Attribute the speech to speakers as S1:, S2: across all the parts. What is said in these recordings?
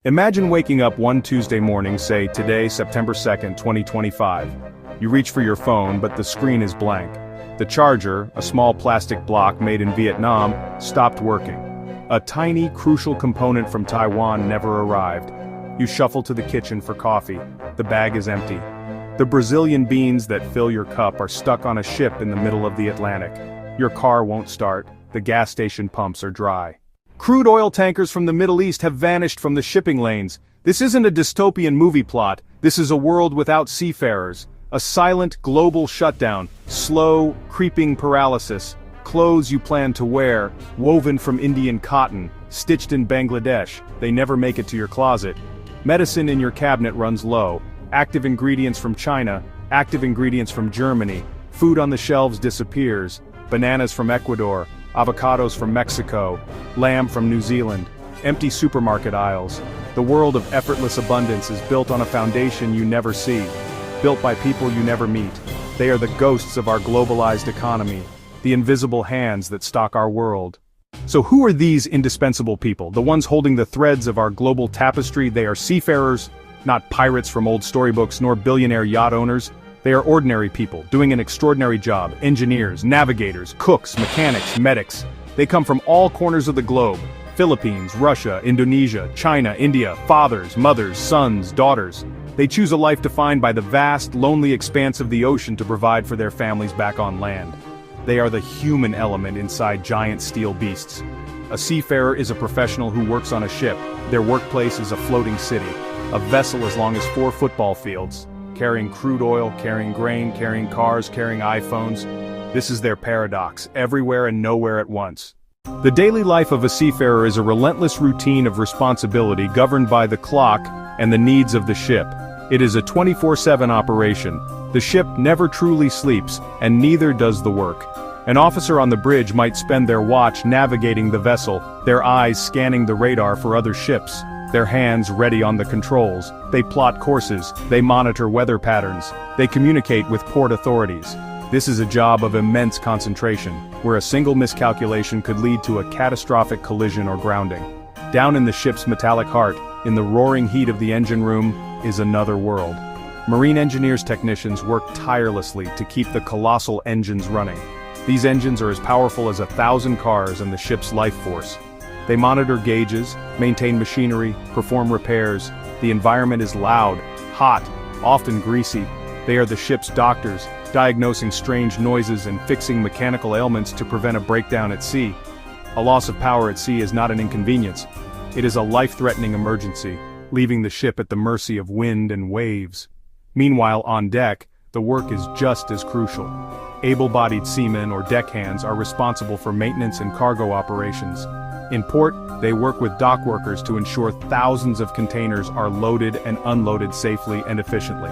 S1: Imagine waking up one Tuesday morning, say today, September 2nd, 2025. You reach for your phone, but the screen is blank. The charger, a small plastic block made in Vietnam, stopped working. A tiny, crucial component from Taiwan never arrived. You shuffle to the kitchen for coffee. The bag is empty. The Brazilian beans that fill your cup are stuck on a ship in the middle of the Atlantic. Your car won't start. The gas station pumps are dry. Crude oil tankers from the Middle East have vanished from the shipping lanes. This isn't a dystopian movie plot. This is a world without seafarers. A silent global shutdown. Slow, creeping paralysis. Clothes you plan to wear, woven from Indian cotton, stitched in Bangladesh, they never make it to your closet. Medicine in your cabinet runs low. Active ingredients from China, active ingredients from Germany. Food on the shelves disappears. Bananas from Ecuador, avocados from Mexico, lamb from New Zealand. Empty supermarket aisles. The world of effortless abundance is built on a foundation you never see. Built by people you never meet. They are the ghosts of our globalized economy. The invisible hands that stock our world. So who are these indispensable people, the ones holding the threads of our global tapestry? They are seafarers, not pirates from old storybooks nor billionaire yacht owners. They are ordinary people, doing an extraordinary job. Engineers, navigators, cooks, mechanics, medics. They come from all corners of the globe. Philippines, Russia, Indonesia, China, India, fathers, mothers, sons, daughters. They choose a life defined by the vast, lonely expanse of the ocean to provide for their families back on land. They are the human element inside giant steel beasts. A seafarer is a professional who works on a ship. Their workplace is a floating city. A vessel as long as 4 football fields. Carrying crude oil, carrying grain, carrying cars, carrying iPhones. This is their paradox, everywhere and nowhere at once. The daily life of a seafarer is a relentless routine of responsibility governed by the clock and the needs of the ship. It is a 24/7 operation. The ship never truly sleeps, and neither does the work. An officer on the bridge might spend their watch navigating the vessel, their eyes scanning the radar for other ships, their hands ready on the controls. They plot courses, they monitor weather patterns, they communicate with port authorities. This is a job of immense concentration, where a single miscalculation could lead to a catastrophic collision or grounding. Down in the ship's metallic heart, in the roaring heat of the engine room, is another world. Marine engineers technicians work tirelessly to keep the colossal engines running. These engines are as powerful as 1,000 cars and the ship's life force. They monitor gauges, maintain machinery, perform repairs. The environment is loud, hot, often greasy. They are the ship's doctors, diagnosing strange noises and fixing mechanical ailments to prevent a breakdown at sea. A loss of power at sea is not an inconvenience. It is a life-threatening emergency, leaving the ship at the mercy of wind and waves. Meanwhile, on deck, the work is just as crucial. Able-bodied seamen or deckhands are responsible for maintenance and cargo operations. In port, they work with dock workers to ensure thousands of containers are loaded and unloaded safely and efficiently.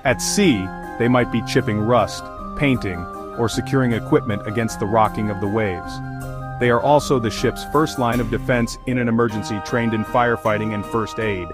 S1: At sea, they might be chipping rust, painting, or securing equipment against the rocking of the waves. They are also the ship's first line of defense in an emergency, trained in firefighting and first aid.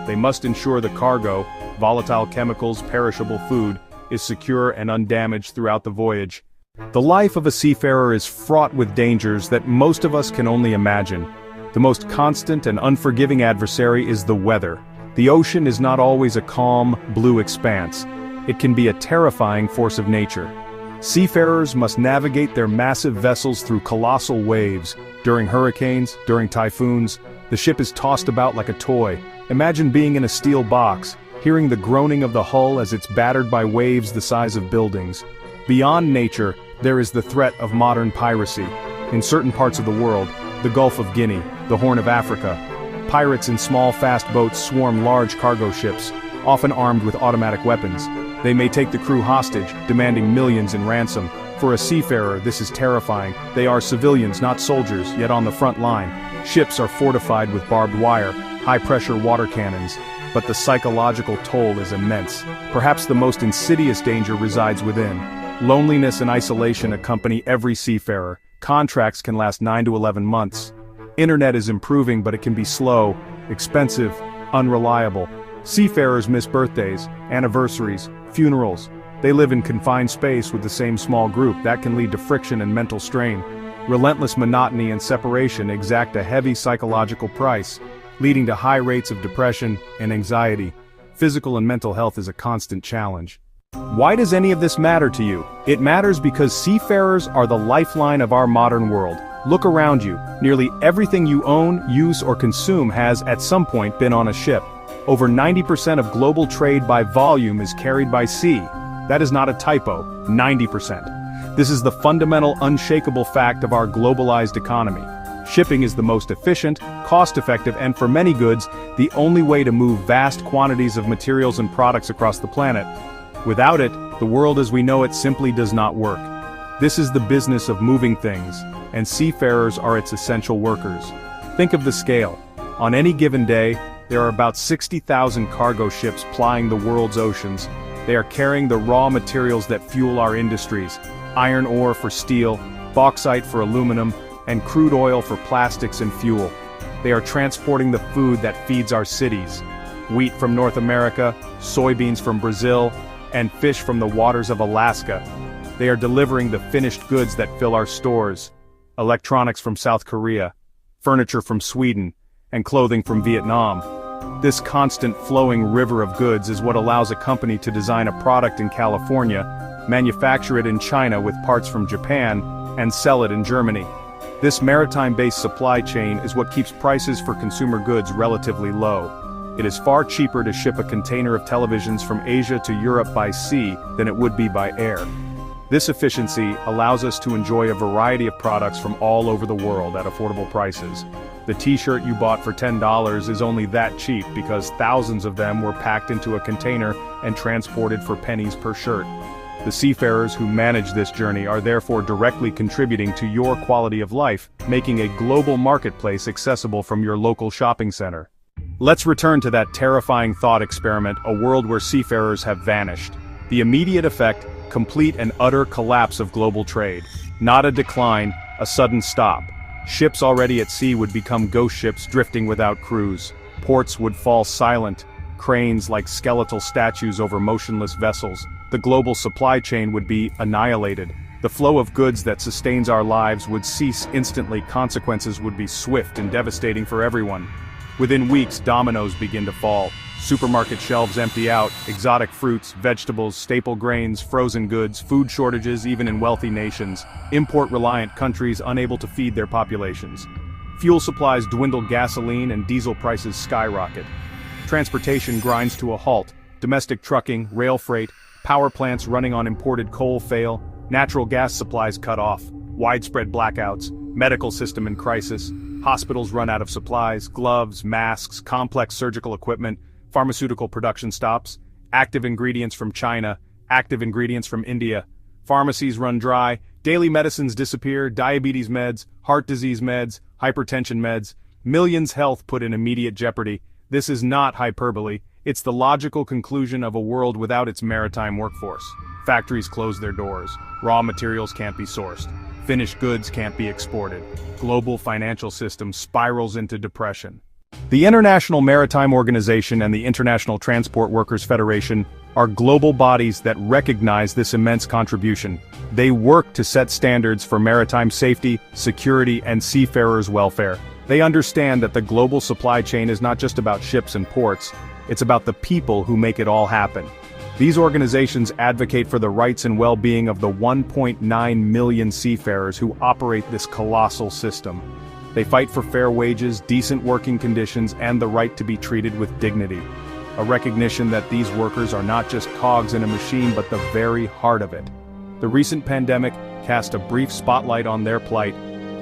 S1: They must ensure the cargo, volatile chemicals, perishable food, is secure and undamaged throughout the voyage. The life of a seafarer is fraught with dangers that most of us can only imagine. The most constant and unforgiving adversary is the weather. The ocean is not always a calm, blue expanse. It can be a terrifying force of nature. Seafarers must navigate their massive vessels through colossal waves. During hurricanes, during typhoons, the ship is tossed about like a toy. Imagine being in a steel box, hearing the groaning of the hull as it's battered by waves the size of buildings. Beyond nature, there is the threat of modern piracy. In certain parts of the world, the Gulf of Guinea, the Horn of Africa, pirates in small fast boats swarm large cargo ships, often armed with automatic weapons. They may take the crew hostage, demanding millions in ransom. For a seafarer, this is terrifying. They are civilians, not soldiers, yet on the front line. Ships are fortified with barbed wire, high-pressure water cannons, but the psychological toll is immense. Perhaps the most insidious danger resides within. Loneliness and isolation accompany every seafarer. Contracts can last 9 to 11 months. Internet is improving, but it can be slow, expensive, unreliable. Seafarers miss birthdays, anniversaries, funerals. They live in confined space with the same small group. That can lead to friction and mental strain. Relentless monotony and separation exact a heavy psychological price. leading to high rates of depression and anxiety. Physical and mental health is a constant challenge. Why does any of this matter to you? It matters because seafarers are the lifeline of our modern world. Look around you. Nearly everything you own, use, or consume has, at some point, been on a ship. Over 90% of global trade by volume is carried by sea. That is not a typo, 90%. This is the fundamental, unshakable fact of our globalized economy. Shipping is the most efficient, cost-effective, and for many goods, the only way to move vast quantities of materials and products across the planet. Without it, the world as we know it simply does not work. This is the business of moving things, and seafarers are its essential workers. Think of the scale. On any given day, there are about 60,000 cargo ships plying the world's oceans. They are carrying the raw materials that fuel our industries: iron ore for steel, bauxite for aluminum, and crude oil for plastics and fuel. They are transporting the food that feeds our cities: wheat from North America, soybeans from Brazil, and fish from the waters of Alaska. They are delivering the finished goods that fill our stores: electronics from South Korea, furniture from Sweden, and clothing from Vietnam. This constant flowing river of goods is what allows a company to design a product in California, manufacture it in China with parts from Japan, and sell it in Germany. This maritime-based supply chain is what keeps prices for consumer goods relatively low. It is far cheaper to ship a container of televisions from Asia to Europe by sea than it would be by air. This efficiency allows us to enjoy a variety of products from all over the world at affordable prices. The t-shirt you bought for $10 is only that cheap because thousands of them were packed into a container and transported for pennies per shirt. The seafarers who manage this journey are therefore directly contributing to your quality of life, making a global marketplace accessible from your local shopping center. Let's return to that terrifying thought experiment, a world where seafarers have vanished. The immediate effect: complete and utter collapse of global trade. Not a decline, a sudden stop. Ships already at sea would become ghost ships drifting without crews. Ports would fall silent, cranes like skeletal statues over motionless vessels. The global supply chain would be annihilated. The flow of goods that sustains our lives would cease instantly. Consequences would be swift and devastating for everyone. Within weeks, dominoes begin to fall. Supermarket shelves empty out: exotic fruits, vegetables, staple grains, frozen goods, food shortages even in wealthy nations, import-reliant countries unable to feed their populations. Fuel supplies dwindle, gasoline and diesel prices skyrocket. Transportation grinds to a halt. Domestic trucking, rail freight, power plants running on imported coal fail, natural gas supplies cut off, widespread blackouts, medical system in crisis, hospitals run out of supplies, gloves, masks, complex surgical equipment, pharmaceutical production stops, active ingredients from China, active ingredients from India, pharmacies run dry, daily medicines disappear, diabetes meds, heart disease meds, hypertension meds, millions' health put in immediate jeopardy. This is not hyperbole, it's the logical conclusion of a world without its maritime workforce. Factories close their doors, raw materials can't be sourced, finished goods can't be exported. Global financial system spirals into depression. The International Maritime Organization and the International Transport Workers Federation are global bodies that recognize this immense contribution. They work to set standards for maritime safety, security, and seafarers' welfare. They understand that the global supply chain is not just about ships and ports, it's about the people who make it all happen. These organizations advocate for the rights and well-being of the 1.9 million seafarers who operate this colossal system. They fight for fair wages, decent working conditions, and the right to be treated with dignity. A recognition that these workers are not just cogs in a machine but the very heart of it. The recent pandemic cast a brief spotlight on their plight.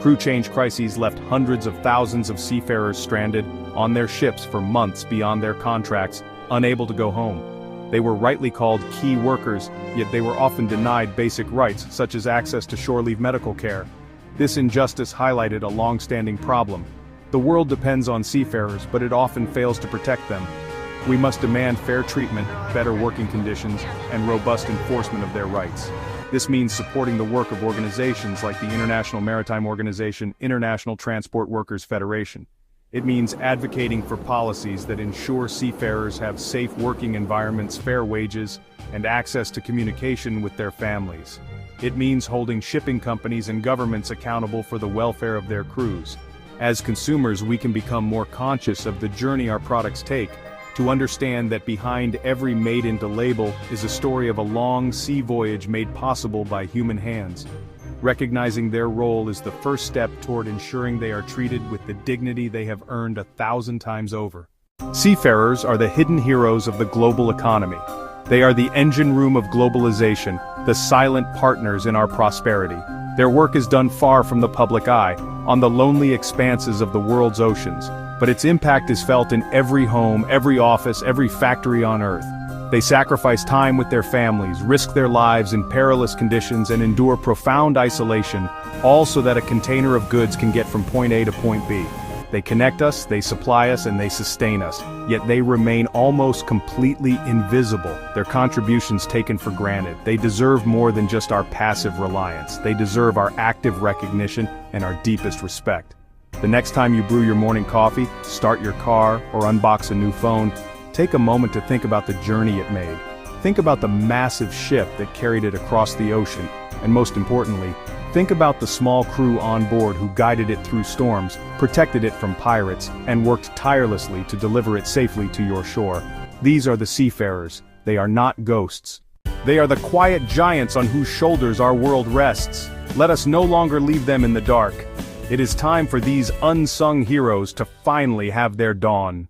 S1: Crew change crises left hundreds of thousands of seafarers stranded on their ships for months beyond their contracts, unable to go home. They were rightly called key workers, yet they were often denied basic rights such as access to shore leave medical care. This injustice highlighted a long-standing problem. The world depends on seafarers, but it often fails to protect them. We must demand fair treatment, better working conditions, and robust enforcement of their rights. This means supporting the work of organizations like the International Maritime Organization, International Transport Workers Federation. It means advocating for policies that ensure seafarers have safe working environments, fair wages, and access to communication with their families. It means holding shipping companies and governments accountable for the welfare of their crews. As consumers, we can become more conscious of the journey our products take, to understand that behind every made into label is a story of a long sea voyage made possible by human hands. Recognizing their role is the first step toward ensuring they are treated with the dignity they have earned 1,000 times over. Seafarers are the hidden heroes of the global economy. They are the engine room of globalization, the silent partners in our prosperity. Their work is done far from the public eye, on the lonely expanses of the world's oceans, but its impact is felt in every home, every office, every factory on Earth. They sacrifice time with their families, risk their lives in perilous conditions, and endure profound isolation, all so that a container of goods can get from point A to point B. They connect us, they supply us, and they sustain us, yet they remain almost completely invisible, their contributions taken for granted. They deserve more than just our passive reliance. They deserve our active recognition and our deepest respect. The next time you brew your morning coffee, start your car, or unbox a new phone, take a moment to think about the journey it made. Think about the massive ship that carried it across the ocean, and most importantly, think about the small crew on board who guided it through storms, protected it from pirates, and worked tirelessly to deliver it safely to your shore. These are the seafarers. They are not ghosts. They are the quiet giants on whose shoulders our world rests. Let us no longer leave them in the dark. It is time for these unsung heroes to finally have their dawn.